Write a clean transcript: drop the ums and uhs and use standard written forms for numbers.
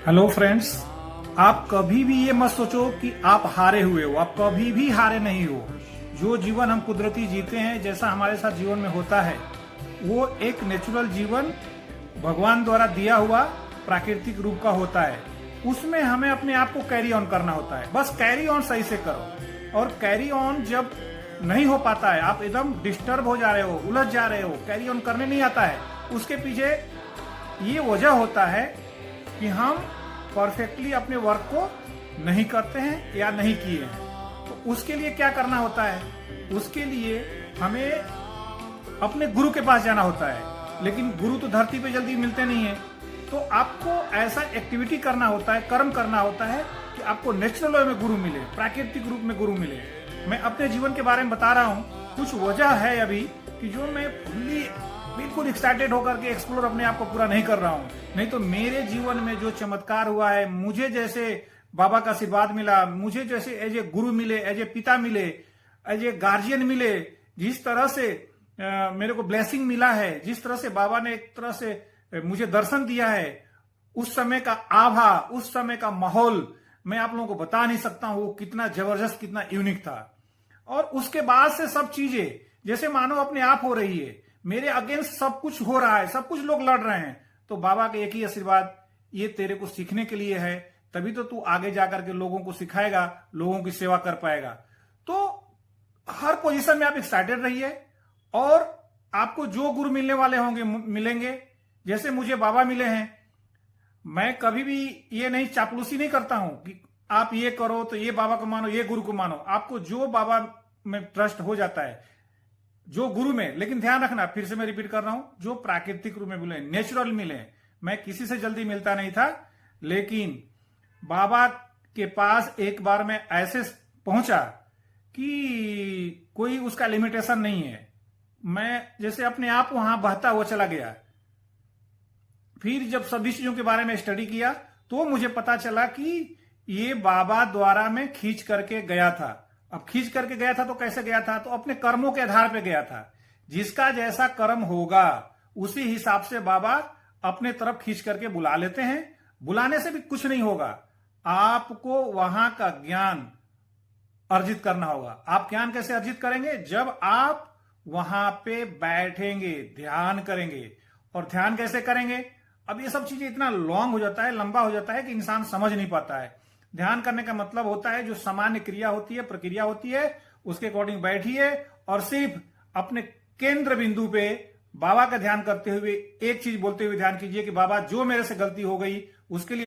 Hello friends, आप कभी भी ये मत सोचो कि आप हारे हुए हो। आप कभी भी हारे नहीं हो। जो जीवन हम कुदरती जीते हैं, जैसा हमारे साथ जीवन में होता है, वो एक नेचुरल जीवन भगवान द्वारा दिया हुआ प्राकृतिक रूप का होता है। उसमें हमें अपने आप को कैरी ऑन करना होता है। बस कैरी ऑन सही से करो। और कैरी ऑन जब नहीं हो पाता है, आप एकदम डिस्टर्ब हो जा रहे हो, उलझ जा रहे हो, कैरी ऑन करने नहीं आता है, उसके पीछे ये वजह होता है कि हम परफेक्टली अपने वर्क को नहीं करते हैं या नहीं किए हैं। तो उसके लिए क्या करना होता है? उसके लिए हमें अपने गुरु के पास जाना होता है। लेकिन गुरु तो धरती पे जल्दी मिलते नहीं है। तो आपको ऐसा एक्टिविटी करना होता है, कर्म करना होता है कि आपको नेचुरल वे में गुरु मिले, प्राकृतिक रूप में गुरु मिले। मैं अपने जीवन के बारे में बता रहा हूँ। कुछ वजह है अभी कि जो मैं बिल्कुल एक्साइटेड होकर के एक्सप्लोर अपने आप को पूरा नहीं कर रहा हूँ। नहीं तो मेरे जीवन में जो चमत्कार हुआ है, मुझे जैसे बाबा का आशीर्वाद मिला, मुझे जैसे एज ए गुरु मिले, एज ए पिता मिले, एज ए गार्जियन मिले, जिस तरह से मेरे को ब्लेसिंग मिला है, जिस तरह से बाबा ने एक तरह से मुझे दर्शन दिया है, उस समय का आभा, उस समय का माहौल मैं आप लोगों को बता नहीं सकता हूं। वो कितना जबरदस्त, कितना यूनिक था। और उसके बाद से सब चीजें जैसे मानो अपने आप हो रही है। मेरे अगेंस्ट सब कुछ हो रहा है, सब कुछ लोग लड़ रहे हैं, तो बाबा के एक ही आशीर्वाद, ये तेरे को सीखने के लिए है, तभी तो तू आगे जाकर के लोगों को सिखाएगा, लोगों की सेवा कर पाएगा। तो हर पोजीशन में आप एक्साइटेड रहिए और आपको जो गुरु मिलने वाले होंगे मिलेंगे। जैसे मुझे बाबा मिले हैं, मैं कभी भी ये नहीं, चापलूसी नहीं करता हूं कि आप ये करो तो ये बाबा को मानो, ये गुरु को मानो। आपको जो बाबा में ट्रस्ट हो जाता है, जो गुरु में, लेकिन ध्यान रखना, फिर से मैं रिपीट कर रहा हूं, जो प्राकृतिक रूप में मिले, नेचुरल मिले। मैं किसी से जल्दी मिलता नहीं था, लेकिन बाबा के पास एक बार मैं ऐसे पहुंचा कि कोई उसका लिमिटेशन नहीं है। मैं जैसे अपने आप वहां बहता हुआ चला गया। फिर जब सभी चीजों के बारे में स्टडी किया तो मुझे पता चला कि ये बाबा द्वारा मैं खींच करके गया था। अब खींच करके गया था तो कैसे गया था? तो अपने कर्मों के आधार पे गया था। जिसका जैसा कर्म होगा उसी हिसाब से बाबा अपने तरफ खींच करके बुला लेते हैं। बुलाने से भी कुछ नहीं होगा, आपको वहां का ज्ञान अर्जित करना होगा। आप ज्ञान कैसे अर्जित करेंगे? जब आप वहां पे बैठेंगे, ध्यान करेंगे। और ध्यान कैसे करेंगे? अब ये सब चीजें इतना लॉन्ग हो जाता है, लंबा हो जाता है कि इंसान समझ नहीं पाता है। ध्यान करने का मतलब होता है जो सामान्य क्रिया होती है, प्रक्रिया होती है, उसके अकॉर्डिंग बैठिए और सिर्फ अपने केंद्र बिंदु पे बाबा का ध्यान करते हुए एक चीज बोलते हुए ध्यान कीजिए कि बाबा, जो मेरे से गलती हो गई उसके लिए